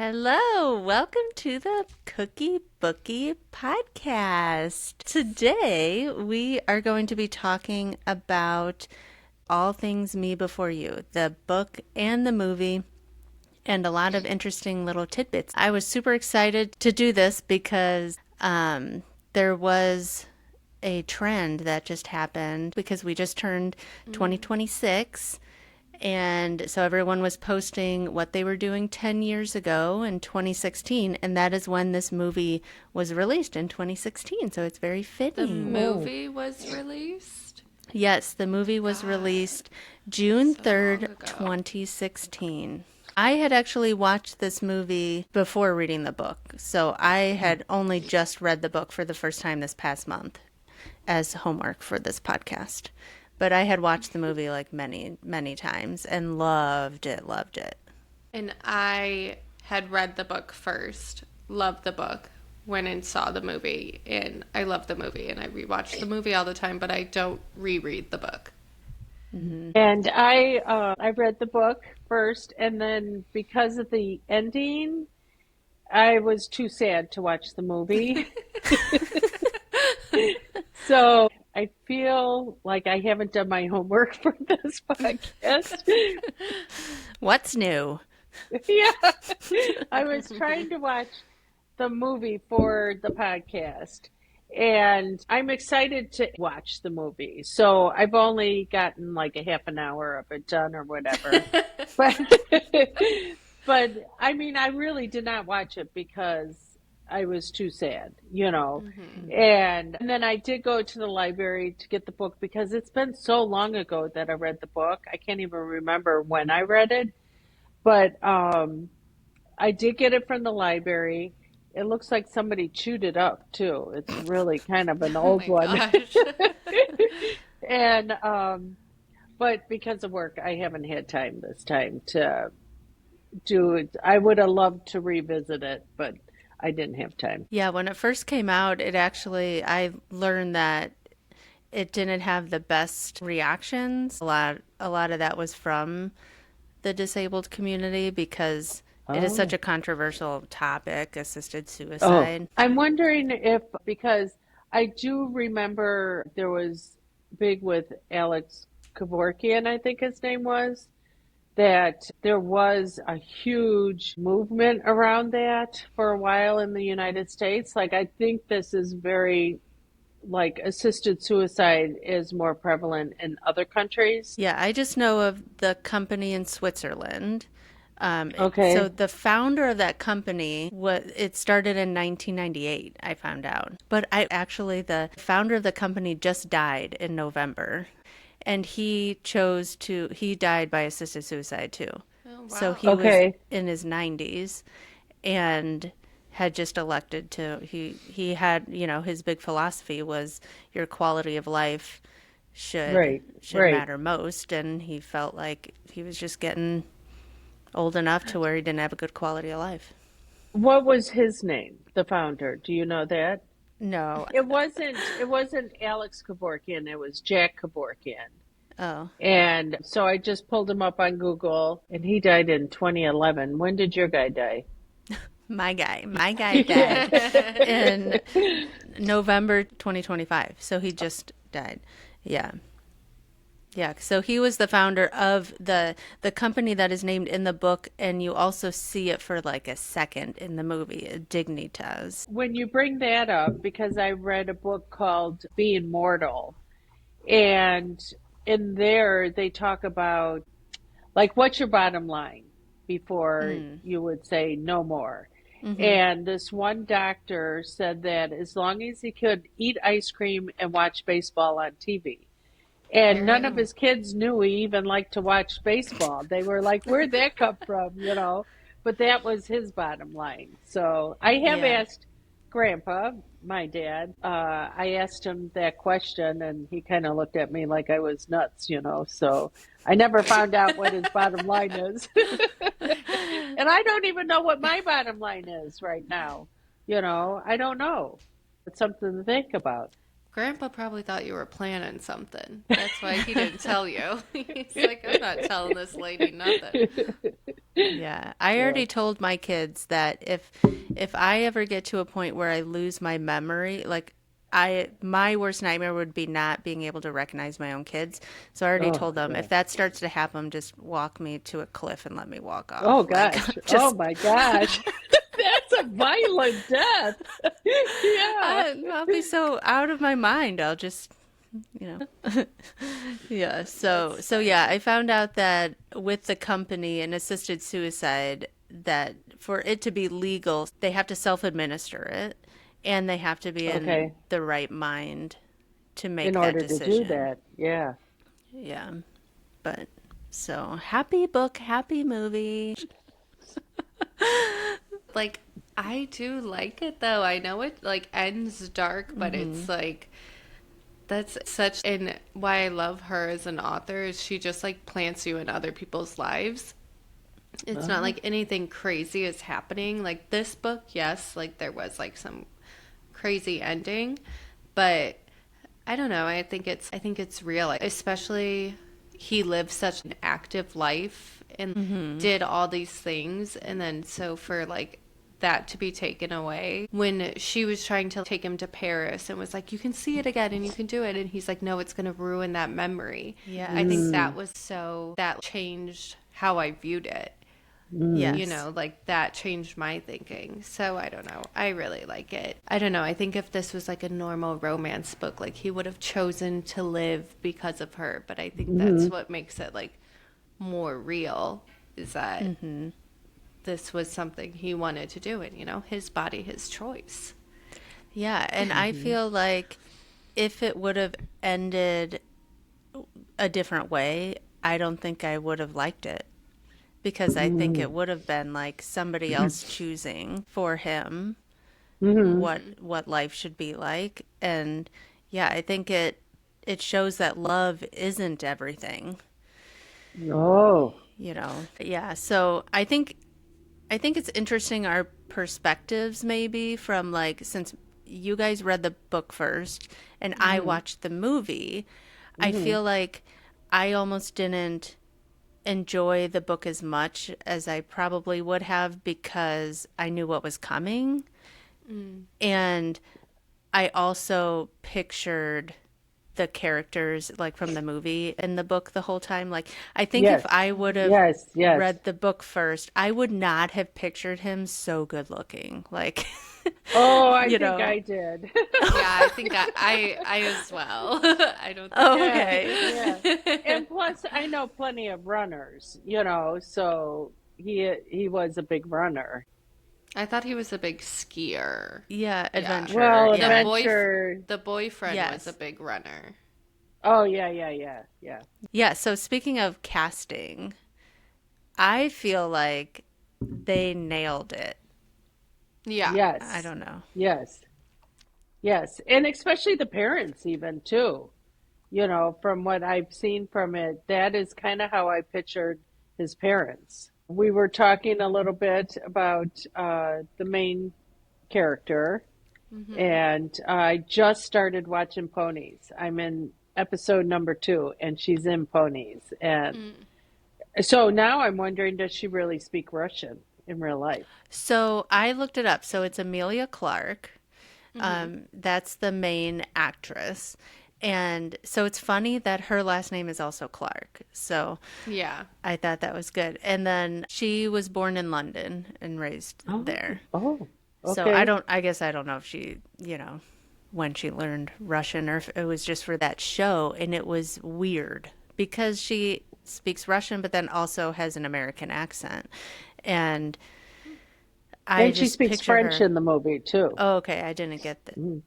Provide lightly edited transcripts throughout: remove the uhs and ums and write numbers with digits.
Hello, welcome to the Cookie Bookie podcast. Today we are going to be talking about All Things Me Before You, the book and the movie, and a lot of interesting little tidbits. I was super excited to do this because there was a trend that just happened because we just turned 2026. And so everyone was posting what they were doing 10 years ago in 2016. And that is when this movie was released in 2016. So it's very The fitting. movie was released Yes, the movie was released June so long 3rd, ago. 2016. I had actually watched this movie before reading the book. So I had only just read the book for the first time this past month as homework for this podcast. But I had watched the movie like many, many times and loved it, loved it. And I had read the book first, loved the book, went and saw the movie, and I love the movie, and I rewatch the movie all the time, but I don't reread the book. And I read the book first, and then because of the ending, I was too sad to watch the movie. So I feel like I haven't done my homework for this podcast. What's new? Yeah, I was trying to watch the movie for the podcast, and I'm excited to watch the movie. So I've only gotten like a half an hour of it done or whatever. But but I mean, I really did not watch it because I was too sad, you know. And then I did go to the library to get the book because it's been so long ago that I read the book. I can't even remember when I read it. But I did get it from the library. It looks like somebody chewed it up too. It's really kind of an Oh old my one. gosh. And but because of work, I haven't had time this time to do it. I would have loved to revisit it, but I didn't have time. Yeah, when it first came out, I learned that it didn't have the best reactions. A lot of that was from the disabled community because it is such Oh. a controversial topic, assisted Oh, suicide. I'm wondering if because I do remember there was big with Alex Kevorkian, I think his name was, that there was a huge movement around that for a while in the United States. Like, I think this is very, like, assisted suicide is more prevalent in other countries. Yeah, I just know of the company in Switzerland. So Okay. the founder of that company, it started in 1998, I found out. But the founder of the company just died in November. And he died by assisted suicide too. Oh, So wow. he was Okay. in his 90s and had just elected he had, his big philosophy was your quality of life should Right. should Right. matter most, and he felt like he was just getting old enough to where he didn't have a good quality of life. What was his name, the founder? Do you know that? No. It wasn't Alex Kevorkian, it was Jack Kevorkian. Oh, And so I just pulled him up on Google and he died in 2011. When did your guy die? my guy died in November 2025. So he just died. Yeah. Yeah, so he was the founder of the company that is named in the book, and you also see it for like a second in the movie, Dignitas. When you bring that up, because I read a book called Being Mortal, and in there they talk about like what's your bottom line before Mm. you would say no more. Mm-hmm. And this one doctor said that as long as he could eat ice cream and watch baseball on TV. And none of Oh. his kids knew he even liked to watch baseball. They were like, where'd that come from, you know? But that was his bottom line. So I have Yeah. asked Grandpa, my dad, I asked him that question and he kind of looked at me like I was nuts, you know? So I never found out what his bottom line is. And I don't even know what my bottom line is right now. You know, I don't know. It's something to think about. Grandpa probably thought you were planning something. That's why he didn't tell you. He's like, I'm not telling this lady nothing. Yeah, I Yeah. already told my kids that if I ever get to a point where I lose my memory, like my worst nightmare would be not being able to recognize my own kids. So I already Oh, told them if yeah. that starts to happen, just walk me to a cliff and let me walk Oh off. Like gosh. Oh just my gosh. That's a violent death. Yeah. I'll be so out of my mind. I'll just, you know. Yeah. That's So yeah, funny. I found out that with the company and assisted suicide, that for it to be legal, they have to self-administer it, and they have to be in Okay. the right mind to In make that order to do decision. that. Yeah. Yeah. But so happy book, happy movie. Like, I do like it though. I know it like ends dark, but it's like that's such and why I love her as an author is she just like plants you in other people's lives. It's not Uh-huh. like anything crazy is happening. Like this book, yes, like there was like some crazy ending, but I don't know. I think it's real, especially he lived such an active life and did all these things, and then so for like that to be taken away when she was trying to take him to Paris and was like, you can see it again and you can do it, and he's like, no, it's going to ruin that memory. I think Yes. Mm, that was so that changed how I viewed it. mm. You Yes. know, like that changed my thinking. So I don't know. I really like it. I don't know. I think if this was like a normal romance book, like he would have chosen to live because of her. But I think that's Hmm. what makes it like more real is that this was something he wanted to do. And, you know, his body, his choice. Yeah, and I feel like if it would have ended a different way, I don't think I would have liked it because I think it Mm. would have been like somebody else choosing for him Hmm. what life should be like. And yeah, I think it shows that love isn't everything, Oh. you know. Yeah, so I think it's interesting our perspectives maybe from like since you guys read the book first and I Hmm. watched the movie, I Hmm. feel like I almost didn't enjoy the book as much as I probably would have because I knew what was coming. And I also pictured the characters like from the movie in the book the whole time. Like I think if Yes. I would have Yes. Yes. read the book first, I would not have pictured him so good looking. Like Oh, I you think know. I did. Yeah, I think I as well. I don't think Oh, Yeah. okay. Yeah. And plus, I know plenty of runners, so he was a big runner. I thought he was a big skier. Yeah, Yeah. adventure. Well, The Yeah. adventure. the boyfriend was a Yes. big runner. Oh, yeah, yeah, yeah, yeah. Yeah, so speaking of casting, I feel like they nailed it. Yeah. I Yes. don't know. Yes. Yes. And especially the parents even too. From what I've seen from it, that is kind of how I pictured his parents. We were talking a little bit about the main character, and I just started watching Ponies. I'm in episode number 2, and she's in Ponies. And so now I'm wondering, does she really speak Russian in real life? So I looked it up. So it's Amelia Clark. That's the main actress. And so it's funny that her last name is also Clark. So Yeah. I thought that was good. And then she was born in London and raised Oh, there. oh, So okay. I guess I don't know if she, when she learned Russian or if it was just for that show. And it was weird because she speaks Russian, but then also has an American accent. And I And she just speaks picture French her. in the movie too. Oh, okay. I didn't get that. Mhm.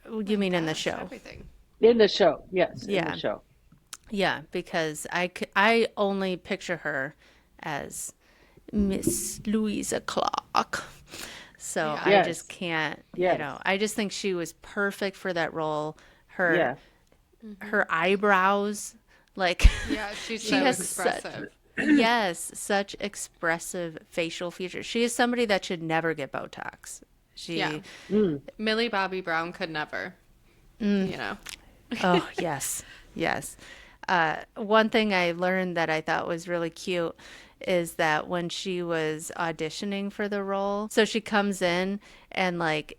You My mean in the gosh, show? everything. In the show, yes, in the Yeah. show. Yeah, because I only picture her as Miss Louisa Clark. So Yeah. I just Yes, can't, yes, I just think she was perfect for that role. Her yeah. her eyebrows, like Yeah, she's she so has such expressive. yes, such expressive facial features. She is somebody that should never get Botox. Yeah. She Mm. Millie Bobby Brown could never. you know. Oh, yes. Yes. One thing I learned that I thought was really cute is that when she was auditioning for the role, so she comes in and like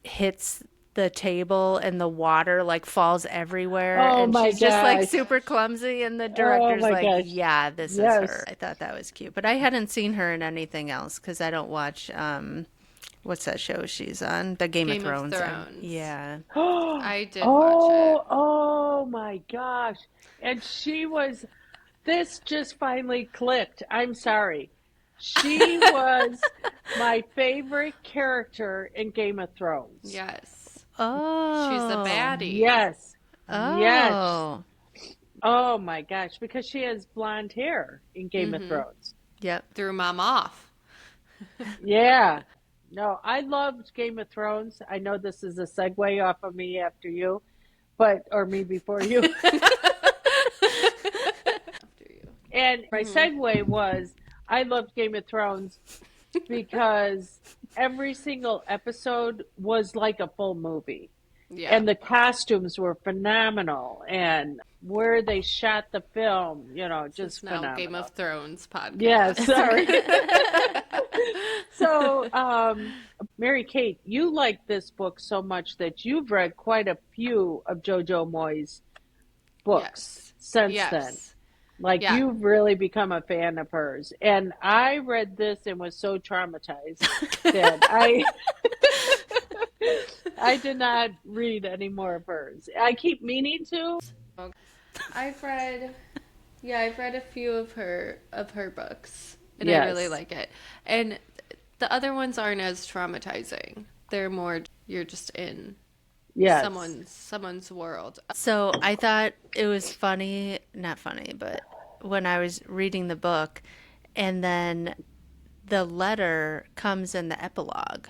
hits the table and the water like falls everywhere Oh and my she's just like gosh. super clumsy and the Oh director's my like, gosh. yeah, this is her. Yes. I thought that was cute. But I hadn't seen her in anything else because I don't watch what's that show she's on? The Game of Game of Thrones. Thrones. Yeah. I did watch it. Oh my gosh. And she was, this just finally clicked. I'm sorry. She was my favorite character in Game of Thrones. Yes. She's a Oh. baddie. Yes. Yes. Oh. Oh my gosh. Because she has blonde hair in Game of Thrones. Yep. Threw mom off. Yeah. No, I loved Game of Thrones. I know this is a segue off of me after you, or me before you. After you. And my segue was I loved Game of Thrones because every single episode was like a full movie. Yeah. And the costumes were phenomenal. And where they shot the film, It's just now phenomenal. Game of Thrones podcast. Yeah, sorry. So, Mary Kate, you like this book so much that you've read quite a few of Jojo Moyes' books since then. Like Yeah. you've really become a fan of hers. And I read this and was so traumatized that I did not read any more of hers. I keep meaning to. I've read a few of her books and I Yes. really like it. And the other ones aren't as traumatizing. They're more you're just in Yes. someone's world. So I thought it was funny, not funny, but when I was reading the book and then the letter comes in the epilogue,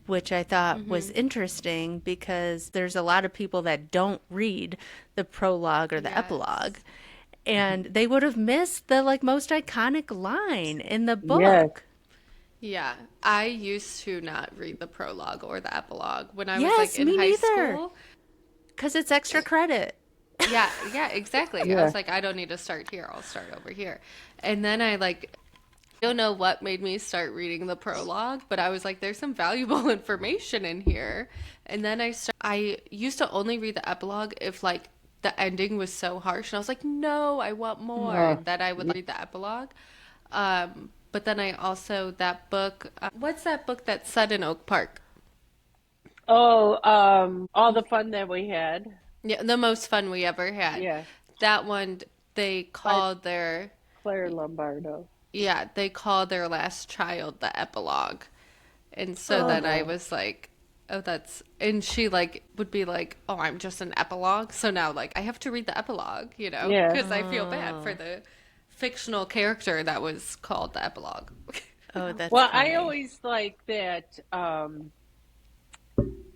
which I thought was interesting because there's a lot of people that don't read the prologue or the Yes. epilogue. And they would have missed the like most iconic line in the book. Yes. Yeah, I used to not read the prologue or the epilogue when I was Yes, like in me high neither. school. Because it's extra credit. Yeah, exactly. I Yeah. was like, I don't need to start here. I'll start over here. And then I don't know what made me start reading the prologue, but I was like, there's some valuable information in here. And then I used to only read the epilogue if like the ending was so harsh, and I was like, no, I want more. That I would read the epilogue. But then I also that book. What's that book that's set in Oak Park? Oh, all the fun that we had. Yeah, the most fun we ever had. Yeah. That one they called their Claire Lombardo. they called their last child the epilogue. And so then I was like, oh, and she like would be like, oh, I'm just an epilogue. So now like I have to read the epilogue, Yeah. because I feel bad for the fictional character that was called the epilogue. Oh, that's Well, funny. I always like that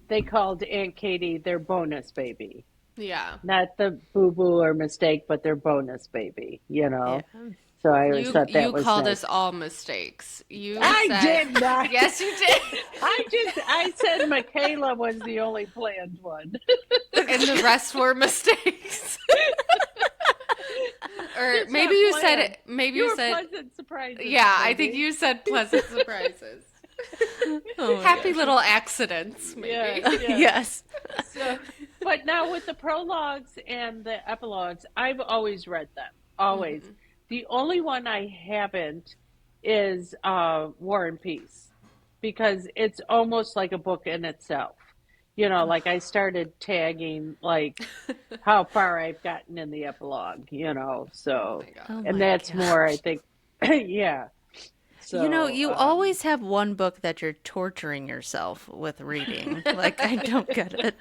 they called Aunt Katie their bonus baby. Yeah. Not the boo-boo or mistake, but their bonus baby, So I always thought that You was called nice. us all mistakes. I did not. Yes, you did. I said Michaela was the only planned one. And the rest were mistakes. Or It's maybe not you planned. said it. Maybe you were said. pleasant surprises. Yeah, I baby. think you said pleasant surprises. Oh my Happy gosh. little accidents, maybe. Yeah, yeah. Yes. So, but now with the prologues and the epilogues, I've always read them. Always. Mm-hmm. The only one I haven't is War and Peace, because it's almost like a book in itself. Like I started tagging like how far I've gotten in the epilogue, so my God. Oh and my that's gosh. more, I think, yeah. So You always have one book that you're torturing yourself with reading. Like I don't get it.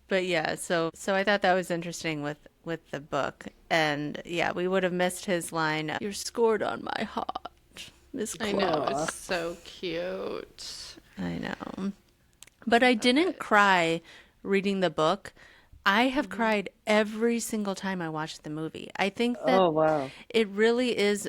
But yeah, so I thought that was interesting with the book. And yeah, we would have missed his line, "You're scored on my heart, Miss I Claus." know, it's so cute. I know. But I didn't cry reading the book. I have cried every single time I watched the movie. I think that Oh wow. it really is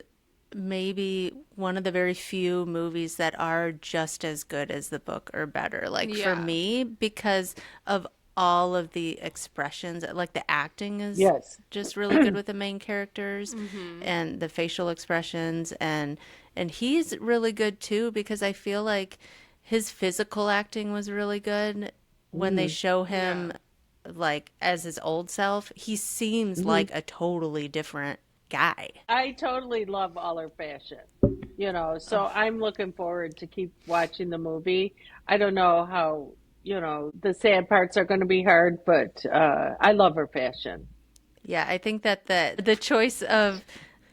maybe one of the very few movies that are just as good as the book or better. Like for Yeah. me, because of all of the expressions, like the acting is Yes. just really good with the main characters and the facial expressions, and he's really good too because I feel like his physical acting was really good when they show him Yeah. like as his old self. He seems Mm-hmm. like a totally different guy. I totally love all her fashion, so I'm looking forward to keep watching the movie. I don't know how, the sad parts are going to be hard, but I love her fashion. Yeah, I think that the choice of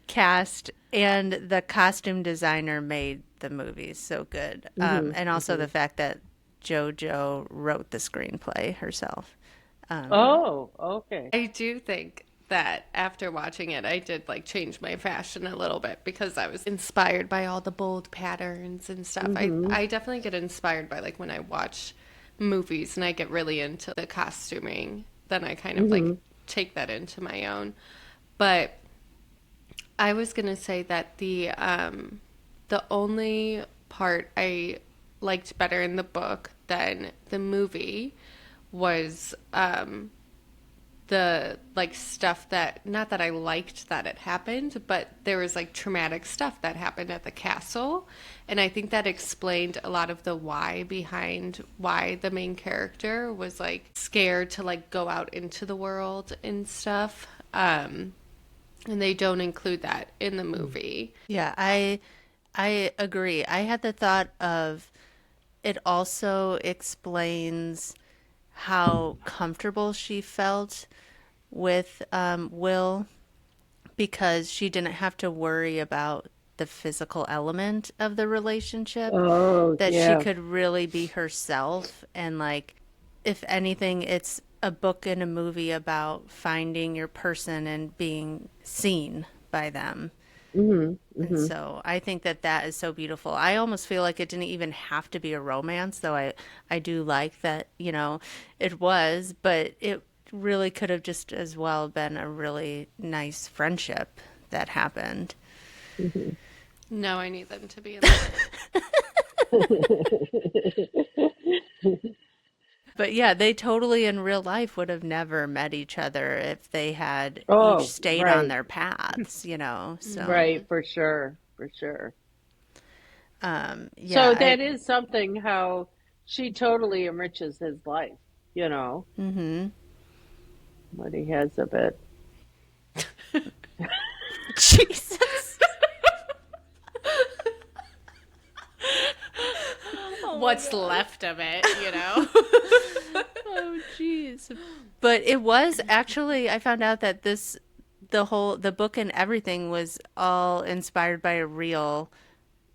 cast and the costume designer made the movie so good. Hmm. And also Hmm. the fact that JoJo wrote the screenplay herself. Oh, okay. I do think that after watching it, I did like change my fashion a little bit because I was inspired by all the bold patterns and stuff. Hmm. I definitely get inspired by like when I watch movies and I get really into the costuming, then I kind of like Hmm. take that into my own. But I was gonna say that the only part I liked better in the book than the movie was the like stuff that, not that I liked that it happened, but there was like traumatic stuff that happened at the castle, and I think that explained a lot of the why behind why the main character was like scared to like go out into the world and stuff. And they don't include that in the movie. Yeah, I agree. I had the thought of it also explains how comfortable she felt with Will because she didn't have to worry about the physical element of the relationship, Oh, that she yeah. could really be herself. And, like, if anything, it's a book and a movie about finding your person and being seen by them. Hmm. And Hmm. so I think that that is so beautiful. I almost feel like it didn't even have to be a romance, though I do like that, it was, but it really could have just as well been a really nice friendship that happened. Hmm. No, I need them to be in love. But yeah, they totally in real life would have never met each other if they had each Oh, stayed on right. their paths. So, Right, for sure. For sure. yeah, So that is something how she totally enriches his life, you know, mm-hmm. what he has of it. Jesus. Oh my What's God. left of it, you know? Oh, jeez. But it was actually, I found out that the book and everything was all inspired by a real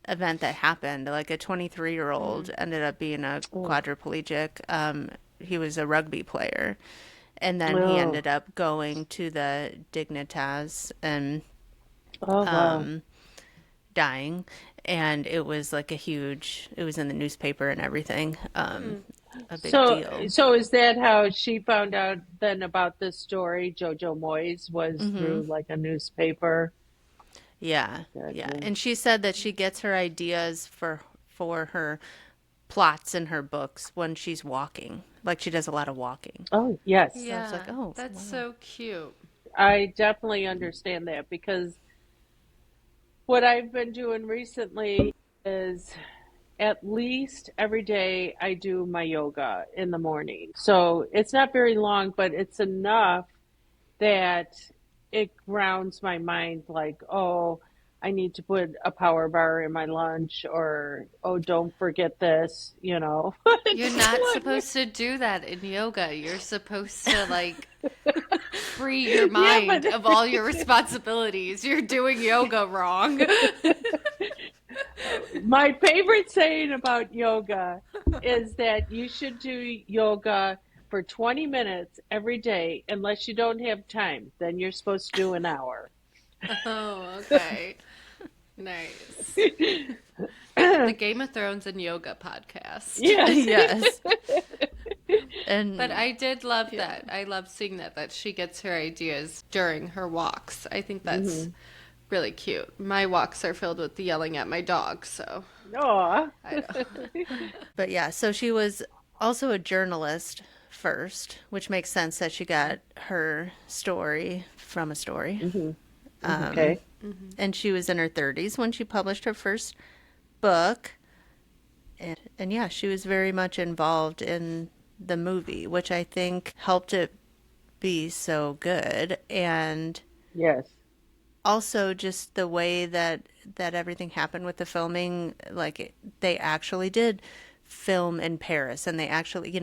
event that happened. Like a 23-year-old ended up being a Oh, quadriplegic. He was a rugby player. And then he oh, ended up going to the Dignitas and oh, wow. um, dying. And it was like it was in the newspaper and everything. A big So, deal. so is that how she found out then about this story? Jojo Moyes was Hmm. through like a newspaper. Yeah, yeah. Gotcha. And she said that she gets her ideas for her plots in her books when she's walking. Like she does a lot of walking. Oh, yes. So I was like, Yeah, "Oh, that's wow." so cute. I definitely understand that because what I've been doing recently is at least every day I do my yoga in the morning. So it's not very long, but it's enough that it grounds my mind like, oh, I need to put a power bar in my lunch or oh, don't forget this. You're It's not like supposed to do that in yoga. You're supposed to like free your yeah, but mind of all your responsibilities. You're doing yoga wrong. my favorite saying about yoga is that you should do yoga for 20 minutes every day unless you don't have time. Then you're supposed to do an hour. Oh, okay. Nice. The Game of Thrones and Yoga podcast. Yes. Yes. But And I did love yeah. that. I love seeing that she gets her ideas during her walks. I think that's Hmm. really cute. My walks are filled with yelling at my dog, so Aw. I know. But yeah, so she was also a journalist first, which makes sense that she got her story from a story. Okay. And she was in her 30s when she published her first book. And yeah, she was very much involved in the movie, which I think helped it be so good. And Yes. also just the way that everything happened with the filming, they actually did film in Paris, and they actually,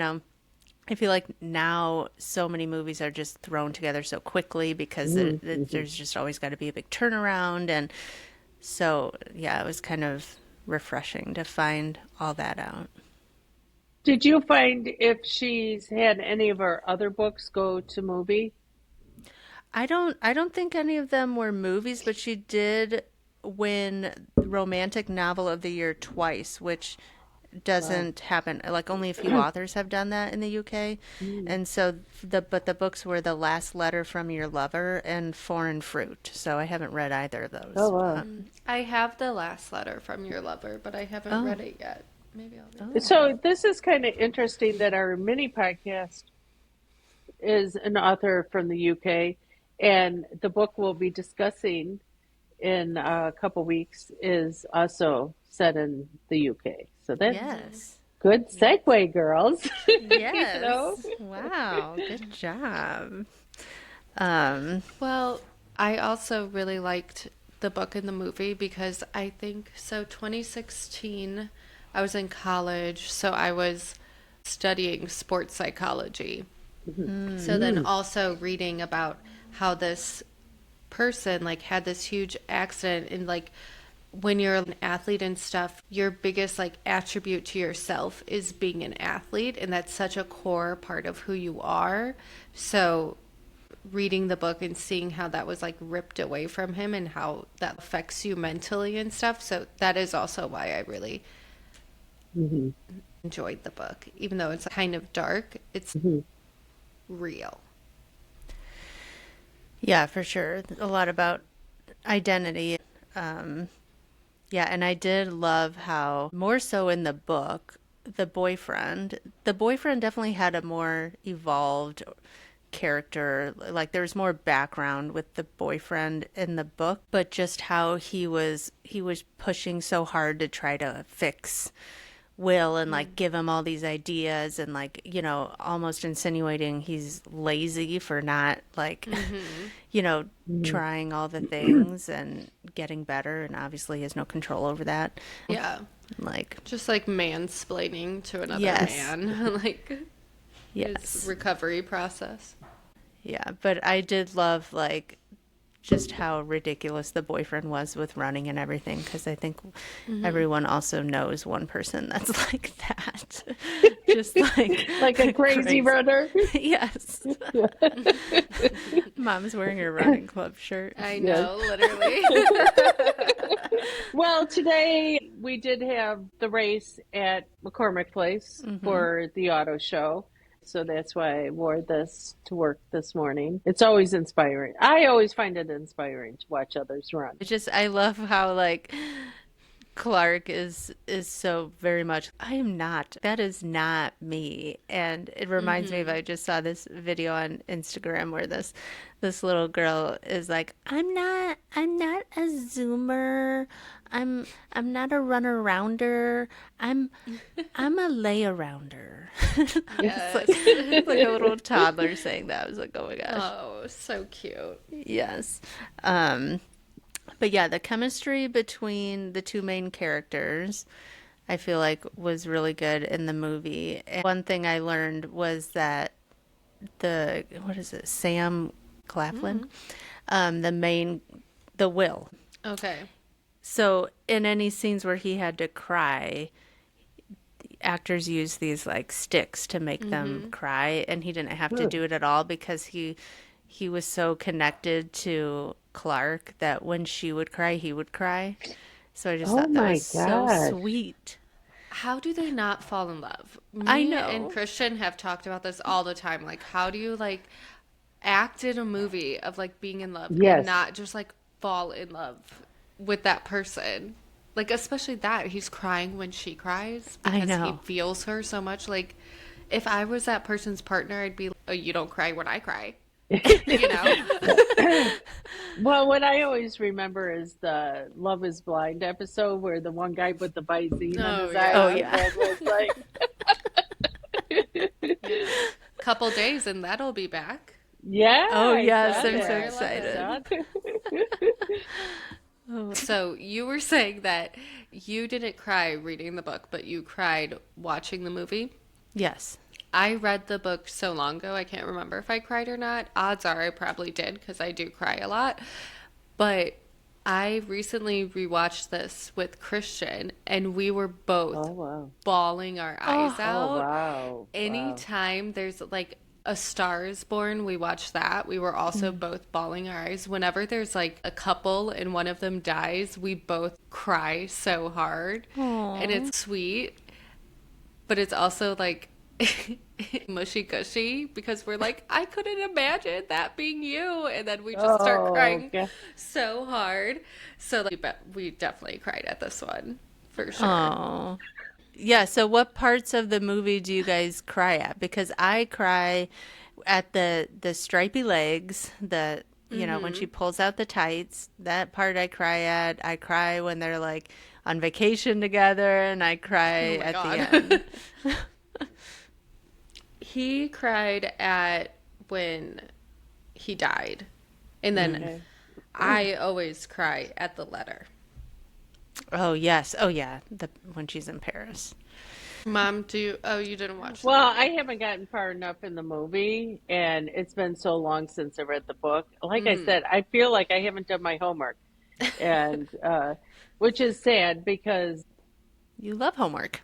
I feel like now so many movies are just thrown together so quickly because there's just always got to be a big turnaround. And so, yeah, it was kind of refreshing to find all that out. Did you find if she's had any of her other books go to movie? I don't think any of them were movies, but she did win Romantic Novel of the Year twice, which Wow. doesn't happen. Like only a few authors have done that in the UK. And so the books were The Last Letter from Your Lover and Foreign Fruit. So I haven't read either of Oh, those. wow. I have the last letter from your lover, but I haven't Oh, read it yet. Maybe I'll read oh, that. So this is kind of interesting that our mini podcast is an author from the UK, and the book we'll be discussing in a couple weeks is also set in the UK. So that's yes. good Yes. segue, girls. You know? Yes. Wow. Good job. Um, Well, I also really liked the book and the movie because I think so 2016 I was in college, so I was studying sports psychology. So then also reading about how this person like had this huge accident and like when you're an athlete and stuff, your biggest like attribute to yourself is being an athlete, and that's such a core part of who you are. So reading the book and seeing how that was like ripped away from him and how that affects you mentally and stuff. So that is also why I really Mhm. enjoyed the book. Even though it's kind of dark, it's real. yeah, for sure. A lot about identity. Um, Yeah, and I did love how, more so in the book, the boyfriend definitely had a more evolved character. Like there was more background with the boyfriend in the book, but just how he was pushing so hard to try to fix Will and like give him all these ideas and like, almost insinuating he's lazy for not like, you know, trying all the things and getting better, and obviously he has no control over that. Yeah. Like, Just like mansplaining to another yes. man, like his Yes. recovery process. Yeah, but I did love like just how ridiculous the boyfriend was with running and everything, because I think everyone also knows one person that's like that. Just like Like a crazy crazy. runner. Yes. Mom's wearing her running club shirt. I Yes. know, literally. Well, today we did have the race at McCormick Place for the auto show. So that's why I wore this to work this morning. It's always inspiring. I always find it inspiring to watch others run. I love how like Clark is so very much, I am not. That is not me. And it reminds me of, I just saw this video on Instagram where this little girl is like, I'm not a zoomer. I'm not a runner rounder. I'm a lay arounder. Yes. It's like a little toddler saying that. I was like, oh my gosh. Oh, so cute. Yes. Um but yeah, the chemistry between the two main characters, I feel like was really good in the movie. And one thing I learned was that what is it, Sam Claflin, the Will. Okay. So in any scenes where he had to cry, actors use these like sticks to make them cry, and he didn't have to do it at all because he was so connected to Clark that when she would cry, he would cry. So I just Oh thought that my was so gosh. sweet. How do they not fall in love? I Me and know. Christian have talked about this all the time. Like, how do you like act in a movie of like being in love and Yes. not just like fall in love with that person? Like, especially that he's crying when she cries I because he know. feels her so much. Like, If I was that person's partner, I'd be like, oh, you don't cry when I cry. You know? Well, what I always remember is the Love is Blind episode where the one guy put the Visine on Oh, his Oh, eyes yeah. yeah. and was like, Yeah. Couple days and that'll be back. yeah, Oh, I yes, saw I'm so that. excited. Oh, So you were saying that you didn't cry reading the book, but you cried watching the movie. yes. I read the book so long ago, I can't remember if I cried or not. Odds are I probably did because I do cry a lot. But I recently rewatched this with Christian, and we were both Oh, wow. bawling our eyes Oh, Oh, out. wow. Wow. Anytime there's like A Star is Born, we watch that. We were also Mm. both bawling our eyes. Whenever there's like a couple and one of them dies, we both cry so hard. And Aw. it's sweet, but it's also like mushy gushy because we're like, I couldn't imagine that being you. And then we just start Oh, crying God. so hard. So like, we definitely cried at this one for sure. Oh. Yeah, so what parts of the movie do you guys cry at? Because I cry at the stripy legs, the when she pulls out the tights, that part I cry at. I cry when they're like on vacation together, and I cry Oh my at the God. end. He cried at when he died. And then Okay. I always cry at the letter. Oh, yes. Oh, yeah. The when she's in Paris. Mom, you didn't watch the Well, I movie. haven't gotten far enough in the movie, and it's been so long since I read the book. Like I said, I feel like I haven't done my homework, and which is sad because You love homework.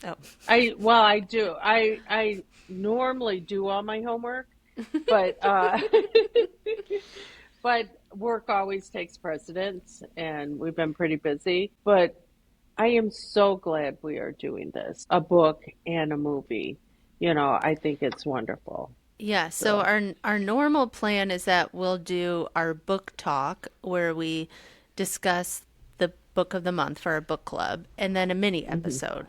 Oh. I do. I normally do all my homework, but but work always takes precedence, and we've been pretty busy. But I am so glad we are doing this, a book and a movie. I think it's wonderful. Yeah, so So, our normal plan is that we'll do our book talk where we discuss the book of the month for our book club and then a mini mhm. episode.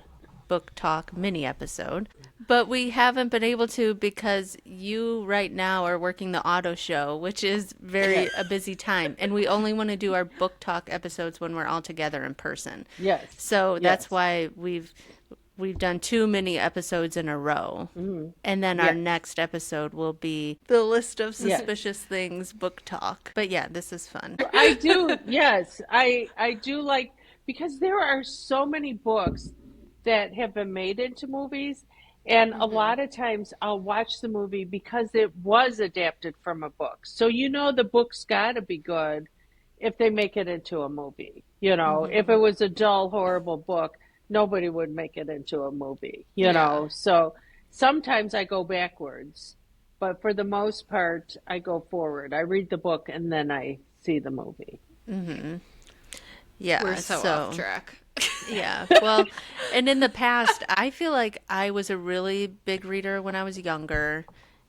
Book talk mini episode. But we haven't been able to because you right now are working the auto show, which is very a Yes, busy time, and we only want to do our book talk episodes when we're all together in person. yes, So that's yes, why we've done too many episodes in a row. mhm. And then our Yes, next episode will be the list of yes. suspicious things book talk. But yeah, this is fun. I do. Yes, I do like because there are so many books that have been made into movies, and a Mm-hmm. lot of times I'll watch the movie because it was adapted from a book. So the book's got to be good if they make it into a movie. If it Mm-hmm. was a dull, horrible book, nobody would make it into a movie. Yeah. So sometimes I go backwards, but for the most part, I go forward. I read the book and then I see the movie. We're Yeah, so off so track. yeah. Well, and in the past, I feel like I was a really big reader when I was younger.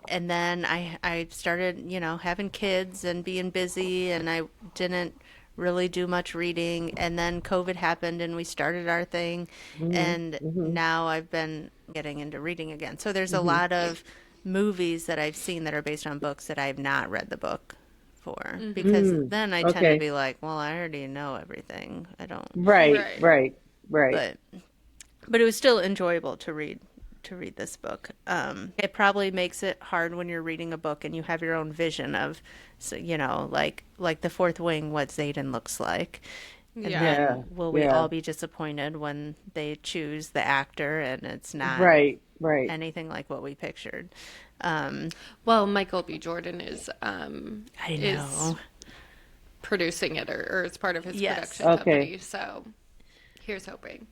And then I started, having kids and being busy, and I didn't really do much reading. And then COVID happened, and we started our thing. Hmm. And Hmm. now I've been getting into reading again. So there's a Hmm. lot of movies that I've seen that are based on books that I've not read the book for, because Mm. then I tend to Okay. be like, well, I already know everything. I don't. Right, Right. right, right. But it was still enjoyable to read this book. It probably makes it hard when you're reading a book and you have your own vision of, so, like the Fourth Wing, what Xaden looks like, and Yeah. Yeah, then will we yeah. all be disappointed when they choose the actor and it's not Right, right. anything like what we pictured? Um, Well, Michael B. Jordan I is know. producing it or it's part of his Yes, production Okay. company. So here's hoping.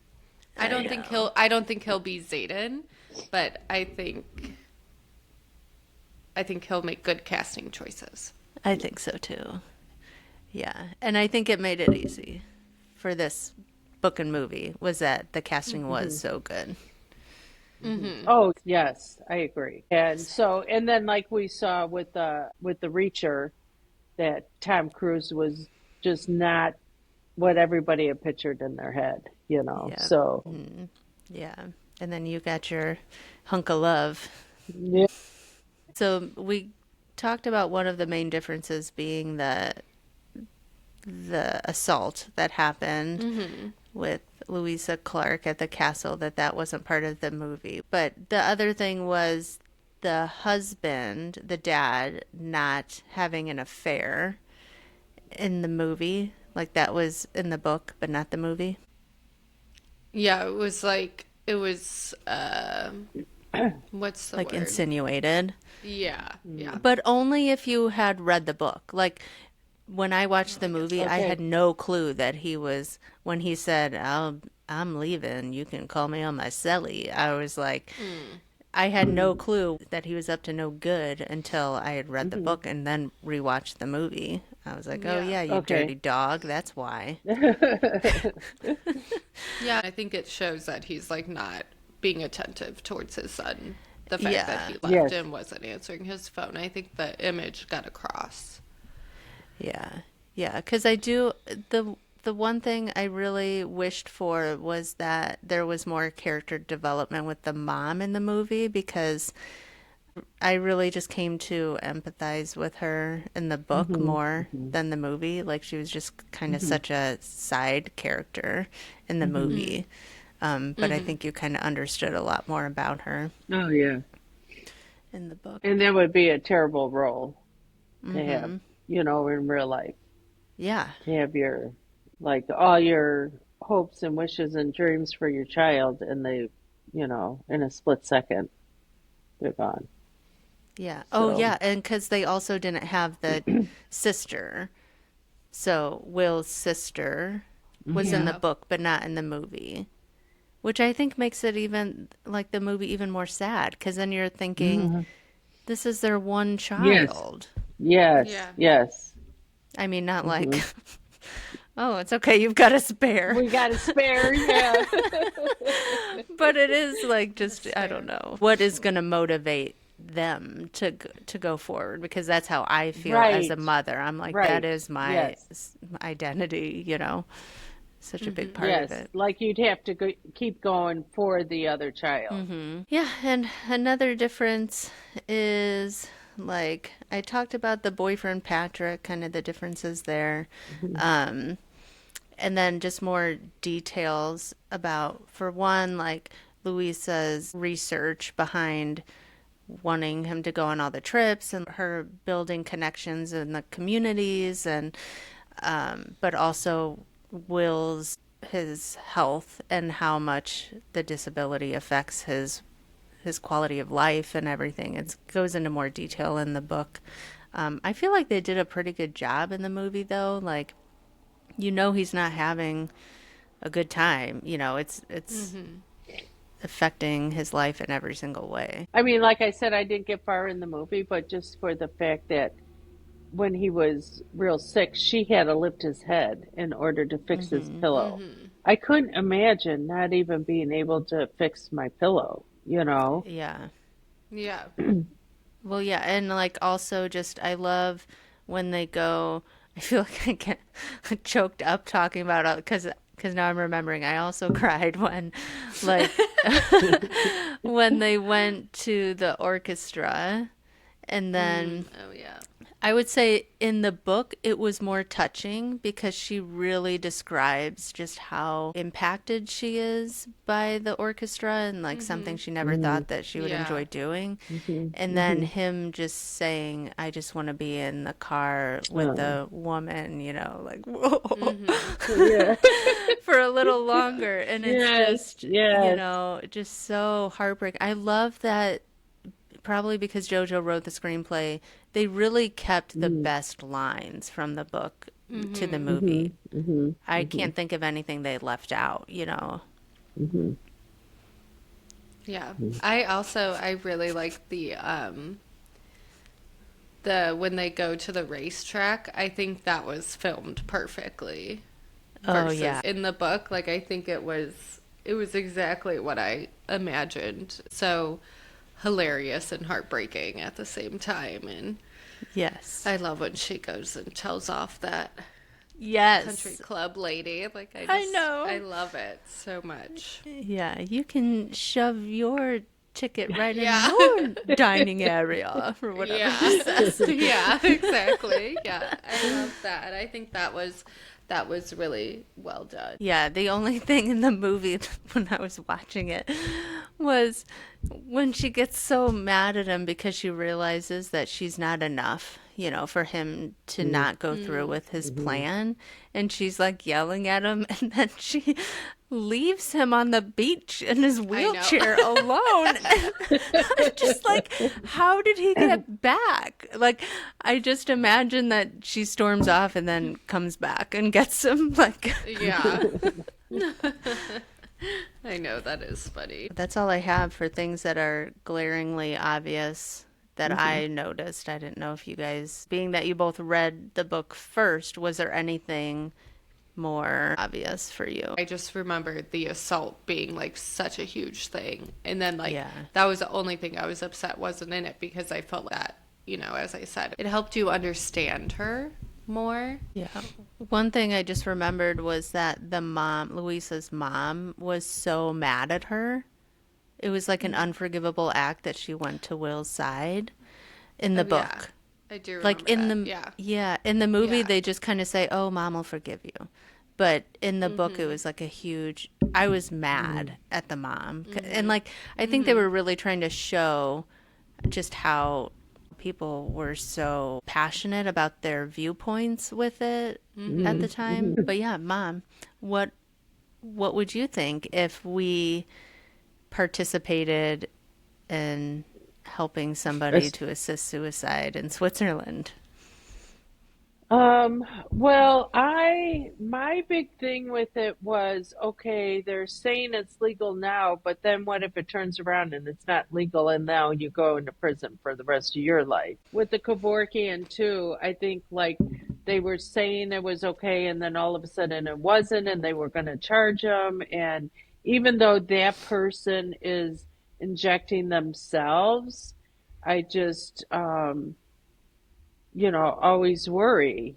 I know. I don't think he'll be Xaden, but I think he'll make good casting choices. I think so too. Yeah, and I think it made it easy for this book and movie was that the casting was Hmm. so good. Oh, yes, I agree. And then like we saw with the Reacher, that Tom Cruise was just not what everybody had pictured in their head. Yeah. So Mhm. Yeah. And then you got your hunk of love. Yeah. So we talked about one of the main differences being the assault that happened with Louisa Clark at the castle, that wasn't part of the movie. But the other thing was the husband, the dad, not having an affair in the movie. Like that was in the book, but not the movie. Yeah, it was like it was what's the Like word? insinuated. Yeah, yeah. But only if you had read the book. Like when I watched the movie, I Okay. had no clue that he was, when he said, I'm leaving, you can call me on my celly. I was like, I had no clue that he was up to no good until I had read the book and then rewatched the movie. I was like, oh, Yeah. yeah, you dirty Okay. dog. That's why. Yeah, I think it shows that he's like not being attentive towards his son. The fact Yeah. that he left Yes. him, wasn't answering his phone. I think the image got across. Yeah. Yeah, because I do the one thing I really wished for was that there was more character development with the mom in the movie, because I really just came to empathize with her in the book more than the movie. Like she was just kind of such a side character in the movie. But I think you kind of understood a lot more about her Oh, yeah. in the book. And that would be a terrible role to have, in real life. Yeah. To have like, all your hopes and wishes and dreams for your child, and they, in a split second, they're gone. Yeah. Oh, So, yeah. And because they also didn't have the sister. So Will's sister was in the Yeah. book, but not in the movie, which I think makes it even like the movie even more sad, because then you're thinking this is their one yes, child. yes, Yeah. yes. I mean, not like, oh, it's okay, you've got a spare. We got a spare, yeah. But it is like just, I don't know, what is going to motivate them to go forward, because that's how I feel as a Right, mother. I'm like, that right. is my Yes, identity, such a big part of yes. it. Like you'd have to keep going for the other child. Yeah, and another difference is like I talked about the boyfriend Patrick, kind of the differences there. Um, and then just more details about, for one, like Louisa's research behind wanting him to go on all the trips and her building connections in the communities, and but also Will's his health and how much the disability affects his quality of life and everything. It goes into more detail in the book. I feel like they did a pretty good job in the movie, though. Like, he's not having a good time. It's affecting his life in every single way. I mean, like I said, I didn't get far in the movie, but just for the fact that when he was real sick, she had to lift his head in order to fix his pillow. I couldn't imagine not even being able to fix my pillow, Yeah. Yeah. Well, yeah, and like also just I love when they go. I feel like I get choked up talking about it, because now I'm remembering. I also cried when, like, when they went to the orchestra, and then Oh, yeah. I would say in the book it was more touching, because she really describes just how impacted she is by the orchestra, and like something she never thought that she would Yeah. enjoy doing. And then him just saying, I just want to be in the car with the woman, like, whoa, Yeah. for a little longer. And it's Yes, just, yes. just so heartbreaking. I love that, probably because JoJo wrote the screenplay, they really kept the best lines from the book to the movie. I can't think of anything they left out. Yeah. I really like the when they go to the racetrack. I think that was filmed perfectly. Oh, Versus yeah. in the book, like I think it was exactly what I imagined. So hilarious and heartbreaking at the same time. And Yes. I love when she goes and tells off country Yes. club lady. Like I know. I love it so much. Yeah, you can shove your ticket right in Yeah. your dining area or whatever Yeah. she says. Yeah, exactly. Yeah. I love that. I think that was really well done. Yeah, the only thing in the movie when I was watching it was when she gets so mad at him because she realizes that she's not enough, for him to not go through with his plan. And she's like yelling at him, and then she leaves him on the beach in his wheelchair alone. Just like, how did he get back? Like, I just imagine that she storms off and then comes back and gets him. Like, Yeah. I know, that is funny. that's all I have for things that are glaringly obvious that I noticed. I didn't know if you guys, being that you both read the book first, was there anything more obvious for you? I just remembered the assault being like such a huge thing. And then like Yeah. that was the only thing I was upset wasn't in it, because I felt that, as I said, it helped you understand her more. Yeah. One thing I just remembered was that the mom, Louisa's mom, was so mad at her. It was like an unforgivable act that she went to Will's side in the Oh, yeah. book. I do remember Like in that. the Yeah. in the movie Yeah. they just kind of say, "Oh, mom will forgive you." But in the book it was like a huge, I was mad at the mom. And like I think they were really trying to show just how people were so passionate about their viewpoints with it at the time. But yeah, mom, what would you think if we participated in helping somebody to assist suicide in Switzerland? Well, my big thing with it was, okay, they're saying it's legal now, but then what if it turns around and it's not legal and now you go into prison for the rest of your life? With the Kevorkian too, I think like they were saying it was okay and then all of a sudden it wasn't and they were going to charge them. And even though that person is injecting themselves, I just, always worry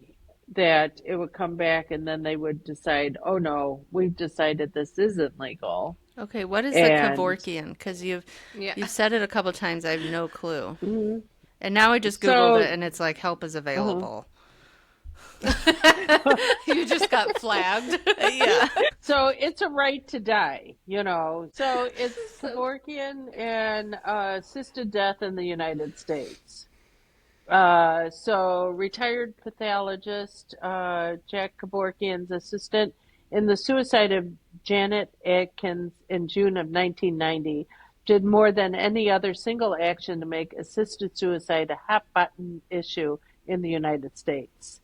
that it would come back and then they would decide, oh no, we've decided this isn't legal. Okay, what is the And Kevorkian? Because you've Yeah. said it a couple times. I have no clue. mhm. And now I just Googled So, it, and it's like help is uh-huh. available. You just got flagged. Yeah. So it's a right to die, So it's So Kevorkian and assisted death in the United States. So retired pathologist Jack Kevorkian's assistant in the suicide of Janet Atkins in June of 1990 did more than any other single action to make assisted suicide a hot button issue in the United States.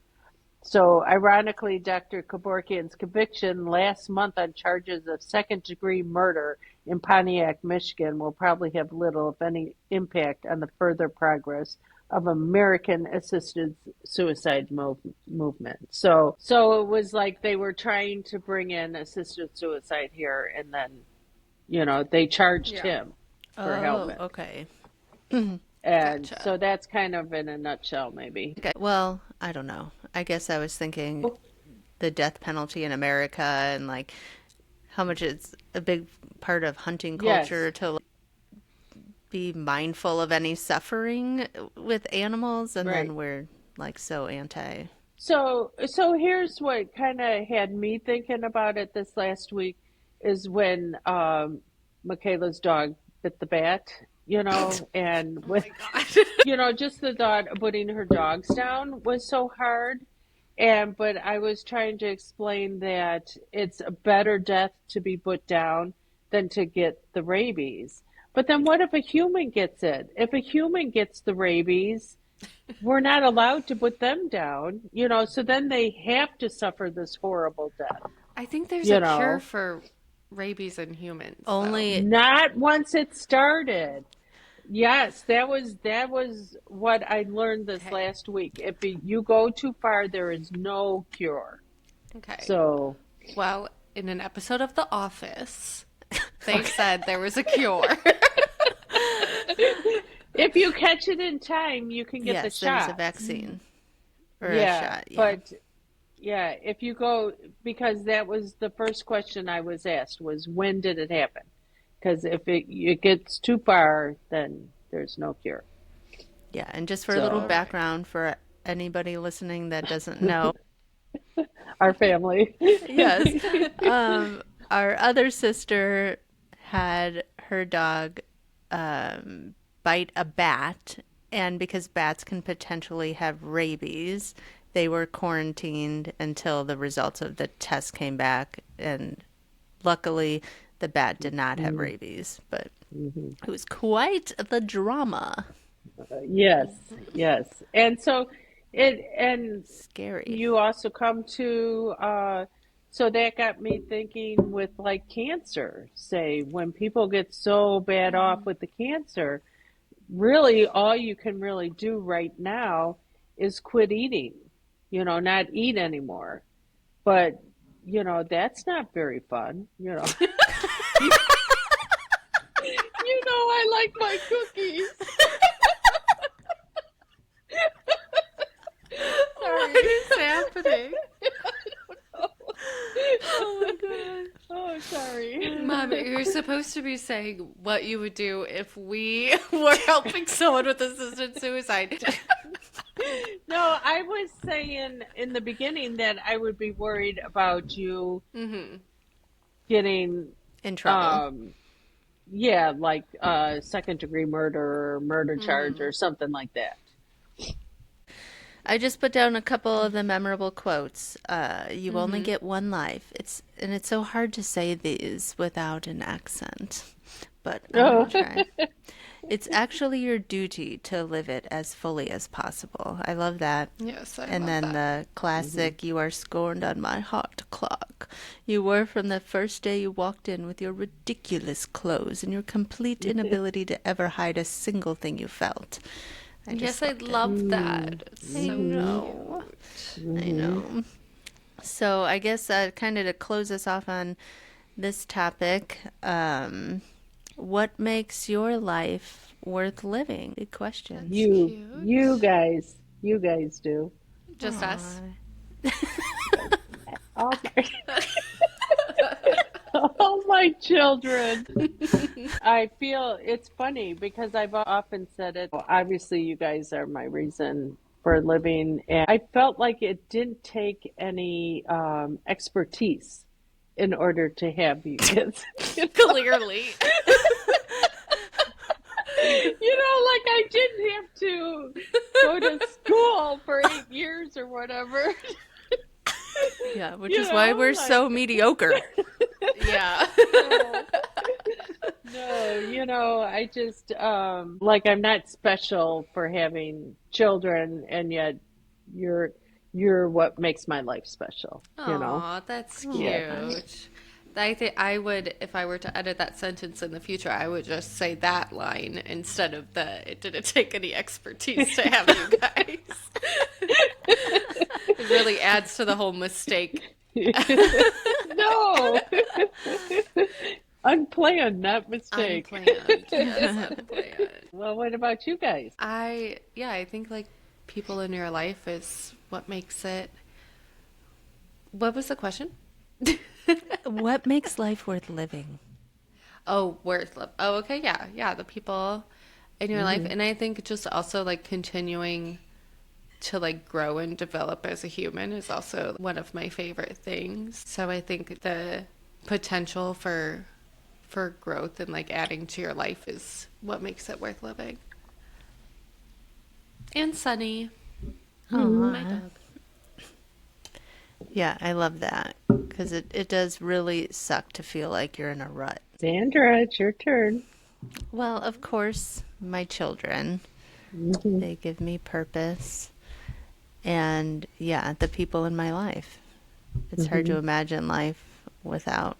So, ironically, Dr. Kevorkian's conviction last month on charges of second-degree murder in Pontiac, Michigan, will probably have little, if any, impact on the further progress of American assisted suicide movement. So it was like they were trying to bring in assisted suicide here, and then, they charged yeah. him for Oh, helping. okay. And Gotcha. so that's kind of in a nutshell, maybe. Okay. Well, I don't know. I guess I was thinking the death penalty in America and like how much it's a big part of hunting culture Yes, to like, be mindful of any suffering with animals, and right. then we're like so anti. So here's what kind of had me thinking about it this last week is when Michaela's dog bit the bat, and Oh with my God. just the thought of putting her dogs down was so hard. But I was trying to explain that it's a better death to be put down than to get the rabies. But then what if a human gets it? If a human gets the rabies, we're not allowed to put them down, so then they have to suffer this horrible death, I think there's you a cure know. for rabies in humans, though. Only Not once it started. Yes, that was what I learned this Okay. last week. If you go too far, there is no cure. Okay. So, Well, in an episode of The Office, they said there was a cure. if you catch it in time, you can get the yes, there's a shot. vaccine or a Yeah, shot. Yeah. but Yeah, if you go, because that was the first question I was asked was when did it happen? Because if it gets too far, then there's no cure. Yeah, and just for a little All So right. background for anybody listening that doesn't know, our family. yes, our other sister had her dog bite a bat, and because bats can potentially have rabies, they were quarantined until the results of the test came back, and luckily the bat did not have Mhm, rabies, but mhm. it was quite the drama. Yes, yes. And so and Scary. you also come to so that got me thinking with like cancer, say when people get so bad off with the cancer, really all you can really do right now is quit eating, not eat anymore. But, that's not very fun, I like my cookies. What Sorry. is happening? Oh my god. Oh, sorry. Mom, you're supposed to be saying what you would do if we were helping someone with assisted suicide. No, I was saying in the beginning that I would be worried about you Hmm. getting, In trouble. um, yeah, like second degree murder or murder charge Hmm. or something like that. I just put down a couple of the memorable quotes. You only Hmm. get one life. It's so hard to say these without an accent, but I'm gonna Oh. try. It's actually your duty to live it as fully as possible. I love that. Yes, I And love then that. the Mhm. classic, you are scorned on my heart clock. You were from the first day you walked in with your ridiculous clothes and your complete inability to ever hide a single thing you felt. I just Yes, I loved it. love Mm. that. It's I so Mhm. know. cute. I Mhm. know. So I guess kind of to close us off on this topic, what makes your life worth living? Good question. That's You cute. guys do. Just us. Aw. All my, all my children. I feel it's funny because I've often said it. Obviously, you guys are my reason for living, and I felt like it didn't take any expertise in order to have you kids. Clearly. Like I didn't have to go to school for 8 years or whatever. Yeah, which is why we're Like so mediocre. Yeah. no. No, I just like I'm not special for having children and yet you're you're what makes my life special. Aw, that's Yeah. Aw. cute. I think I would, if I were to edit that sentence in the future, I would just say that line instead of the it didn't take any expertise to have you guys. It really adds to the whole mistake. No. Unplanned, not mistake. Unplanned. Yes, unplanned. Well, what about you guys? Yeah, I think like people in your life is what makes it. What was the question? What makes life worth living? Oh, worth love. Oh, okay, yeah, yeah, the people in your life, Hmm. and I think just also like continuing to like grow and develop as a human is also one of my favorite things. So I think the potential for growth and like adding to your life is what makes it worth living. And Sunny, my Aw. dog. Yeah, I love that because it does really suck to feel like you're in a rut. Sandra, it's your turn. Well, of course, my children, Hmm. they give me purpose. And yeah, the people in my life. It's hard to Hmm. imagine life without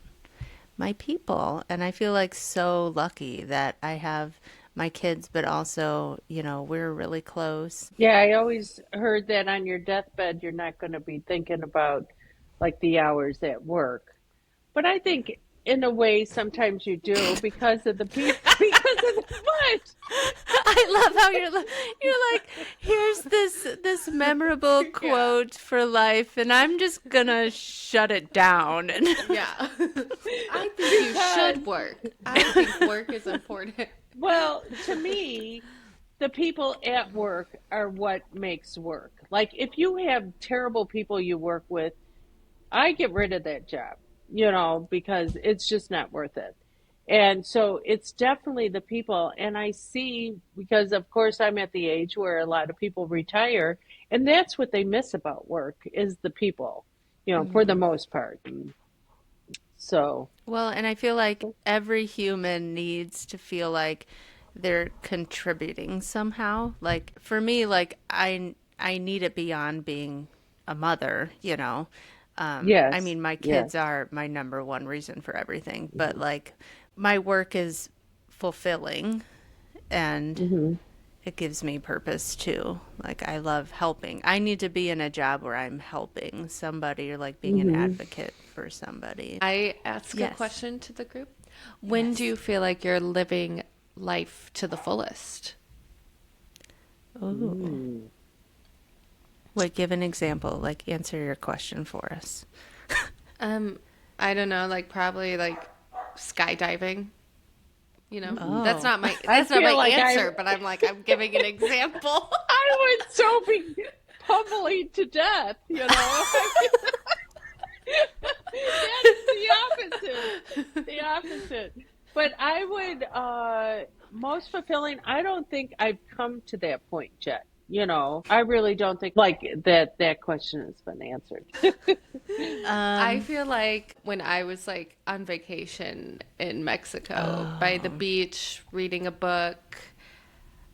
my people. And I feel like so lucky that I have my kids, but also, we're really close. Yeah, I always heard that on your deathbed, you're not going to be thinking about like the hours at work. But I think in a way, sometimes you do because of the people, because because of the foot. I love how you're like, here's this memorable quote for life, and I'm just gonna shut it down. And Yeah. I think you should work. I think work is important. Well, to me, the people at work are what makes work. Like, if you have terrible people you work with, I get rid of that job, because it's just not worth it. And so it's definitely the people. And I see, because of course I'm at the age where a lot of people retire, and that's what they miss about work is the people, for the most part. So, well, and I feel like every human needs to feel like they're contributing somehow. Like for me, like I need it beyond being a mother, you know. I yes, mean, my yes. kids are my number one reason for everything, but like my work is fulfilling and Hmm. it gives me purpose too. Like I love helping. I need to be in a job where I'm helping somebody or like being an Hmm. advocate for somebody. I ask a Yes. question to the group. When do Yes. you feel like you're living life to the fullest? Ooh. Like give an example, like answer your question for us. Um, I don't know, like probably like skydiving. That's Oh. not my I that's not my feel like answer, but I'm giving an example. I would so be pummeling to death, That is the opposite. The opposite. But I would, most fulfilling, I don't think I've come to that point yet. I really don't think like that question has been answered. I Um, feel like when I was like on vacation in Mexico by the oh, beach, reading a book,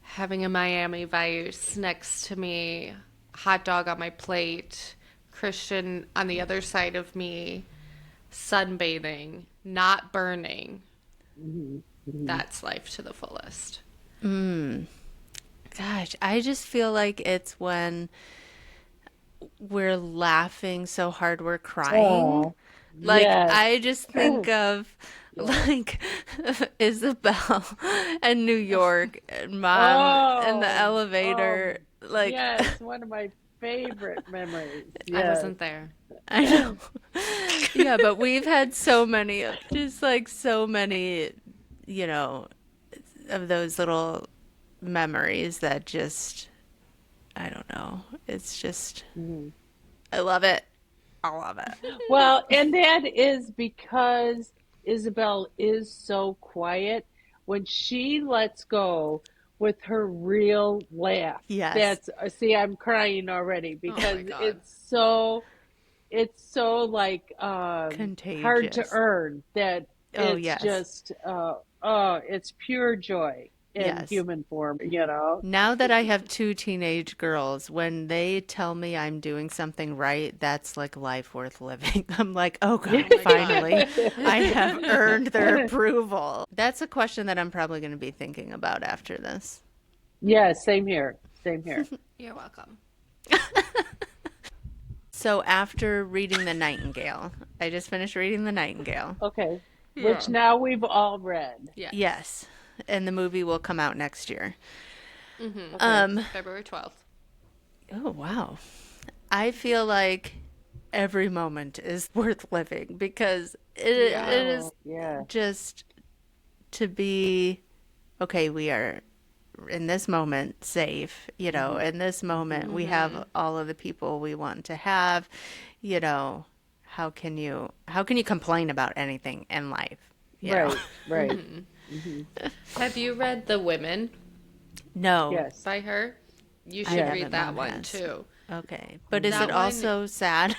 having a Miami Vice next to me, hot dog on my plate, Christian on the other side of me, sunbathing, not burning. That's life to the fullest. gosh, I just feel like it's when we're laughing so hard we're crying. Oh, Like yes. I just think of Yes. like Isabel and New York and mom in the Oh, oh, elevator. Like yes. One of my favorite memories. I Yes. wasn't there. I know. Yeah, but we've had so many of just like so many, you know, of those little memories that just I don't know. It's just Mhm. I love it. I love it. Well, and that is because Isabel is so quiet. When she lets go with her real laugh, Yes. that's, see, I'm crying already Oh because my God. it's so like hard to Contagious. earn that Oh, it's yes. just oh, it's pure joy in Yes. human form. Now that I have two teenage girls, when they tell me I'm doing something right, that's like life worth living. I'm like, oh Oh God, my God. finally, I have earned their approval. That's a question that I'm probably going to be thinking about after this. Yeah, same here. Same here. You're welcome. So after reading The Nightingale, I just finished reading The Nightingale. Okay. Yeah. Which now we've all read. Yes. Yes, and the movie will come out next year. Okay. February 12th. Oh, wow. I feel like every moment is worth living because Yeah. it is Oh, yeah. just to be okay, we are in this moment safe, you know, in this moment we have all of the people we want to have, you know, how can you complain about anything in life, you know? Right, right. Have you read The Women No, Yes. by her? You I should haven't. read that Mom one has. too. Okay, but is That it one, also sad?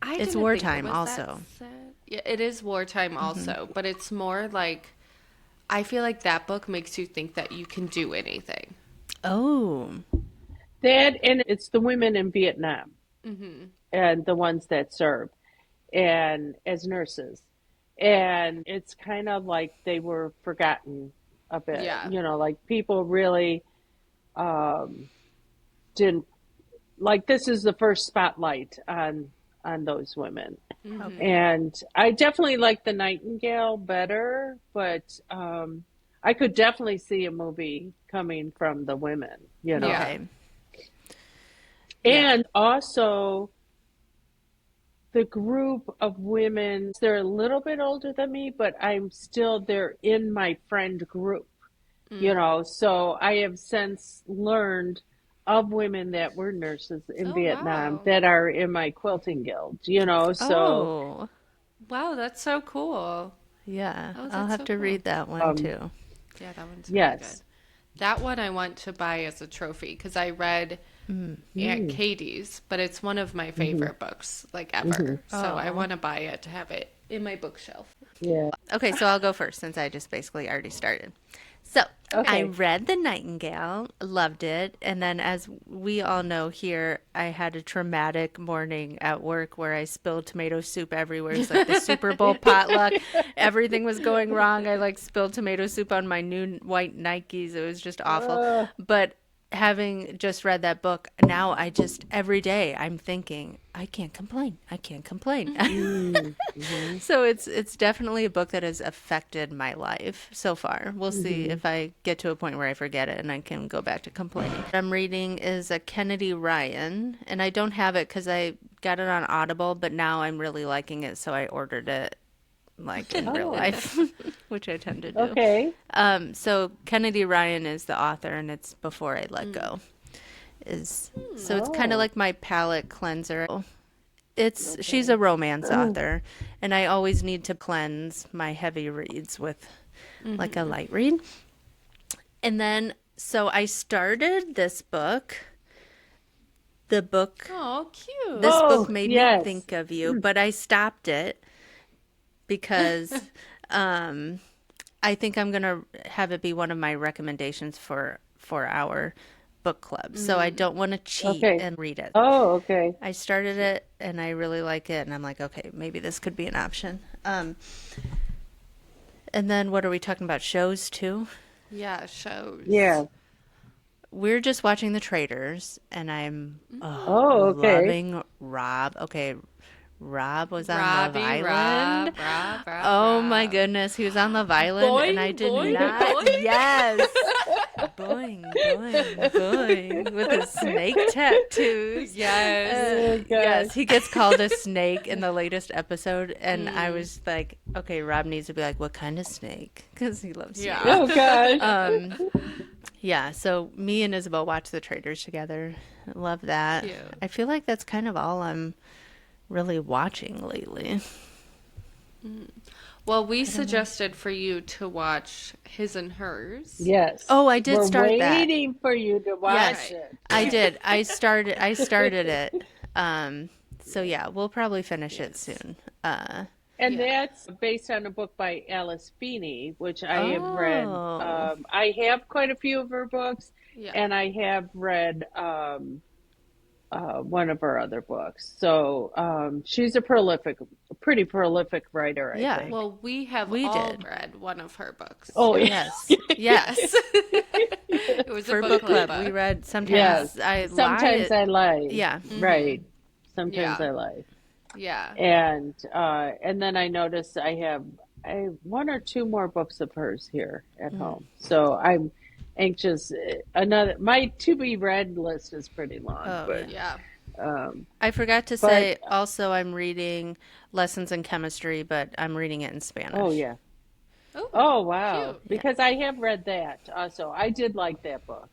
I It's didn't think wartime it was that also. sad. Yeah, it is wartime also, but it's more like I feel like that book makes you think that you can do anything. Oh, That, and it's the women in Vietnam and the ones that served and as nurses. And it's kind of like they were forgotten a bit. Yeah. Like people really um, didn't, like this is the first spotlight on on those women. Mm-hmm. Okay. And I definitely like The Nightingale better, but I could definitely see a movie coming from the women, you know. Yeah. Okay. Yeah. And also the group of women, they're a little bit older than me, but they're in my friend group, you Mm. know. So I have since learned of women that were nurses in Oh, Vietnam wow. that are in my quilting guild, you know. So, Oh, Wow, that's so cool. yeah. Oh, I'll that's have so to cool. read that one um, too. Yeah, that one's really good. yes. That one I want to buy as a trophy because I read Aunt Mm, Katie's, but it's one of my hmm favorite books, like hmm ever. So I Oh. want to buy it to have it in my bookshelf. Yeah. Okay, so I'll go first since I just basically already started. So Okay. I Okay. read The Nightingale, loved it, and then as we all know here, I had a traumatic morning at work where I spilled tomato soup everywhere. It's like the Super Bowl potluck. Everything was going wrong. I like spilled tomato soup on my new white Nikes. It was just awful. Uh, But having just read that book, now I just every day I'm thinking, I can't complain. I can't complain. hmm So it's definitely a book that has affected my life so far. We'll see hmm if I get to a point where I forget it and I can go back to complaining. What I'm reading is a Kennedy Ryan, and I don't have it because I got it on Audible, but now I'm really liking it, so I ordered it like in real Oh, life, which I tend to do. okay. So Kennedy Ryan is the author, and it's Before I Let Mm. Go. Is so it's kind of Oh, like my palate cleanser. It's she's okay. a romance author, and I always need to cleanse my heavy reads with like a Mm-hmm. light read. And then so I started this book. The book Oh, cute. this book Oh, made me yes. think of you, but I stopped it because I think I'm gonna have it be one of my recommendations for our book club. So I Mm. don't want to cheat Okay. and read it. Oh, okay. I started it and I really like it, and I'm like, okay, maybe this could be an option. And then what are we talking about? Shows too? Yeah, shows. Yeah. We're just watching The Traitors, and I'm Oh, okay. loving Rob. Okay, Rob was on Love Robbie, Island. Rob, Rob, Rob, Oh my Rob. goodness, he was on Love Island, and I Boing, did boing, not. boing. Yes, boing, boing, boing, with his snake tattoos. Yes. Oh, gosh. Yes, he gets called a snake in the latest episode, and I Mm. was like, okay, Rob needs to be like, what kind of snake? Because he loves you. Yeah. Oh, gosh. Um, yeah, so me and Isabel watch The Traitors together. Love that. Cute. I feel like that's kind of all I'm really watching lately. Well, we suggested for you to watch His and Hers. Yes. Oh, I did We're start that. waiting for you to watch Yes, Right. it. I did. I started it. So yeah, we'll probably finish it Yes. soon. And Yeah. that's based on a book by Alice Feeney, which I have read. Oh, I have quite a few of her books, Yeah. and I have read one of her other books. So she's a pretty prolific writer, I yeah, think. Well, we have we all did. read one of her books Oh, too. Yes, yes. Yes. It was a For book book club, club we book. read. yes. Sometimes I Sometimes lie. I lie. Yeah. Right. Sometimes Yeah. I lie. Yeah. And then I noticed I have one or two more books of hers here at home. So I'm anxious. Another my to be read list is pretty long, Oh yeah. Yeah. I forgot to but say also I'm reading Lessons in Chemistry, but I'm reading it in oh Spanish. yeah. Oh, Oh wow. cute. Yeah. Because I have read that also. I did like that book.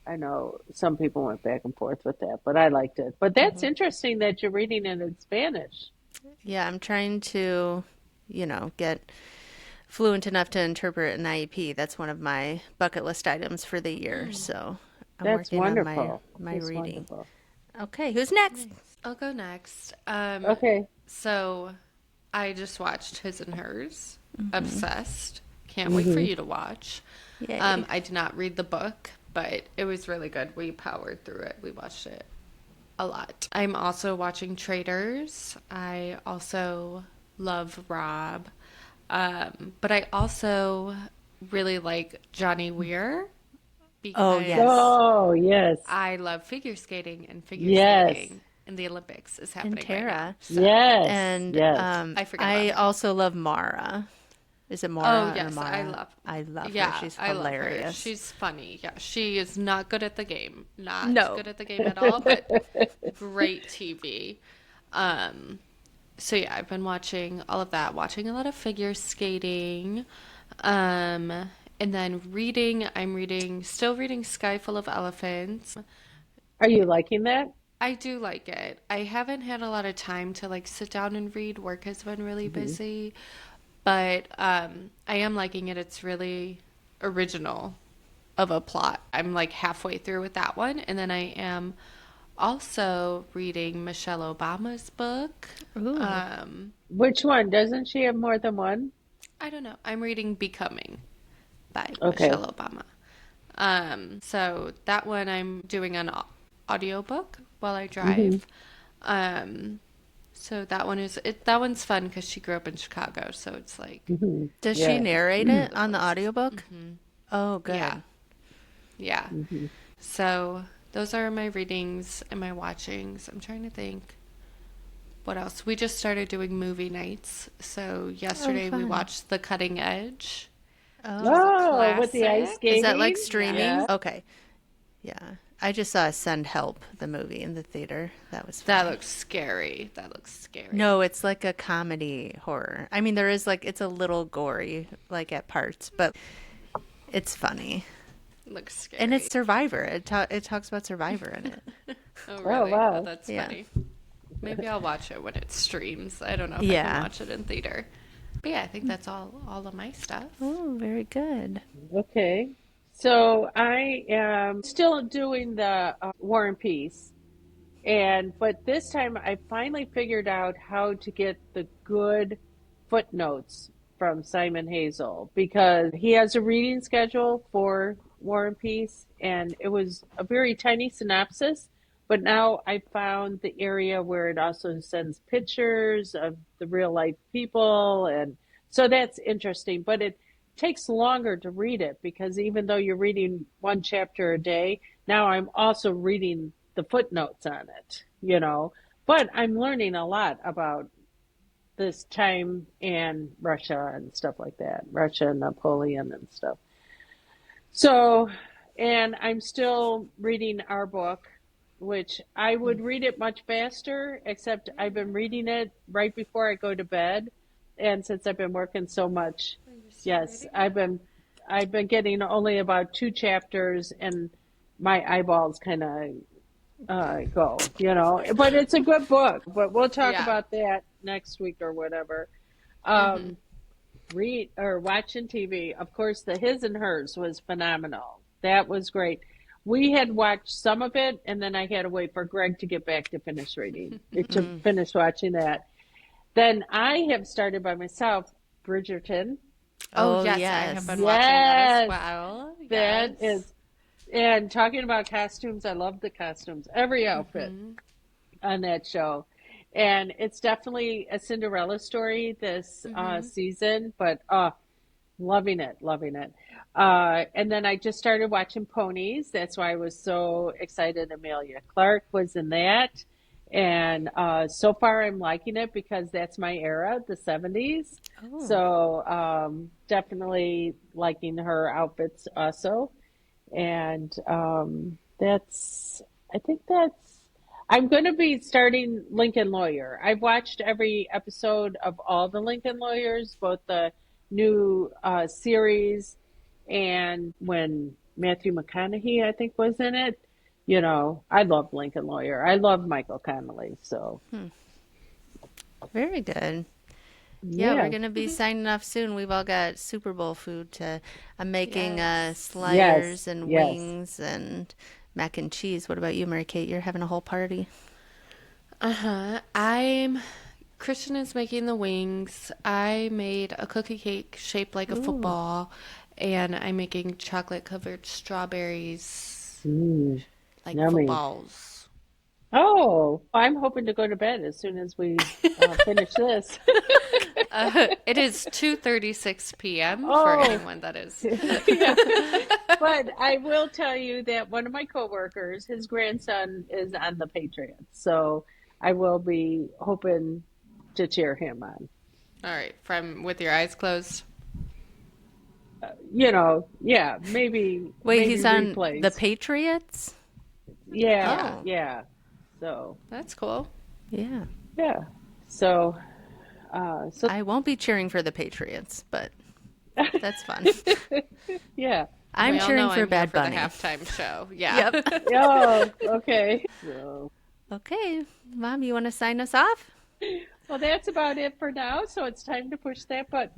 I know some people went back and forth with that, but I liked it. But that's interesting that you're reading it in Spanish. Yeah, I'm trying to, get fluent enough to interpret an IEP. That's one of my bucket list items for the year. So I'm That's working on my wonderful. my That's reading. wonderful. Okay, who's next? I'll go next. Okay. So I just watched His and Hers. Obsessed. Can't wait for hmm you to watch. Yay. I did not read the book, but it was really good. We powered through it. We watched it a lot. I'm also watching Traders. I also love Rob. But I also really like Johnny Weir Oh, because yes. Oh yes. I love figure skating and figure Yes. skating. in the Olympics is And happening right now. Tara. So Yes, And yes. I forget I about her. also love Mara. Is it Oh Mara or yes, I Mara? love. I love her. Yeah, She's I love her. hilarious. She's funny. Yeah, she is not good at the game. Not No. good at the game at all, but great TV. Um, so yeah, I've been watching all of that, watching a lot of figure skating. And then reading, still reading Sky Full of Elephants. Are you liking that? I do like it. I haven't had a lot of time to like sit down and read. Work has been really busy, but I am liking it. It's really original of a plot. I'm like halfway through with that one, and then I am also reading Michelle Obama's book. Ooh. Which one? Doesn't she have more than one? I don't know. I'm reading Becoming by Okay. Michelle Obama. So that one I'm doing an audiobook while I drive. So that that one's fun because she grew up in Chicago, so it's like Does she Yeah. narrate it on the audiobook? Oh, good. yeah. Yeah. So those are my readings and my watchings. I'm trying to think what else. We just started doing movie nights. So yesterday we fun. watched The Cutting Edge. Oh, with the ice classic. skating? Is that like streaming? Yeah. Okay. Yeah. I just saw Send Help, the movie, in the theater. That was That fun. looks scary. That looks scary. No, it's like a comedy horror. I mean, there is like, it's a little gory, like at parts, but it's funny. Looks scary. And it's Survivor. It talks about Survivor in it. Oh, really? wow. Oh, that's Yeah. funny. Maybe I'll watch it when it streams. I don't know if I Yeah. can watch it in theater. But yeah, I think that's all of my stuff. Oh, very good. Okay. So I am still doing the War and Peace, but this time I finally figured out how to get the good footnotes from Simon Hazel because he has a reading schedule for War and Peace, and it was a very tiny synopsis. But now I found the area where it also sends pictures of the real life people, and so that's interesting. But it takes longer to read it because even though you're reading one chapter a day, now I'm also reading the footnotes on it, But I'm learning a lot about this time and Russia and stuff like that, Russia, Napoleon and stuff. So, and I'm still reading our book, which I would read it much faster, except I've been reading it right before I go to bed. And since I've been working so much, yes, I've been getting only about 2 chapters, and my eyeballs kind of go, But it's a good book. But we'll talk Yeah. about that next week or whatever. Read or watching TV. Of course, the His and Hers was phenomenal. That was great. We had watched some of it, and then I had to wait for Greg to get back to finish watching that. Then I have started by myself, Bridgerton. Oh, Oh, yes, I yes. have been watching that as Yes. well. That Yes. is, and talking about costumes, I love the costumes, every outfit on that show. And it's definitely a Cinderella story this season, but loving it. And then I just started watching Ponies. That's why I was so excited. Amelia Clark was in that. And so far I'm liking it because that's my era, the 70s. Oh. So definitely liking her outfits also. And I'm going to be starting Lincoln Lawyer. I've watched every episode of all the Lincoln Lawyers, both the new series and when Matthew McConaughey, I think, was in it. I love Lincoln Lawyer. I love Michael Connelly. So, Very good. Yeah, we're going to be signing off soon. We've all got Super Bowl food I'm making Yes. sliders and Yes. wings and mac and cheese. What about you, Mary Kate? You're having a whole party? Christian is making the wings. I made a cookie cake shaped like a football, and I'm making chocolate covered strawberries like yummy. footballs. Oh, I'm hoping to go to bed as soon as we finish this. It is 2:36 p.m. for Oh. anyone that is. But I will tell you that one of my coworkers, his grandson is on the Patriots. So I will be hoping to cheer him on. All right, from with your eyes closed. Yeah, maybe Wait, he's on replays. the Patriots? Yeah, Oh. yeah. So That's cool. Yeah. yeah, so I won't be cheering for the Patriots, but that's fun. yeah. I'm We all cheering know for I'm Bad here for Bunny. the halftime show. Yeah. Yep. Oh, okay. So, Okay. Mom, you want to sign us off? well, that's about it for now. So it's time to push that button.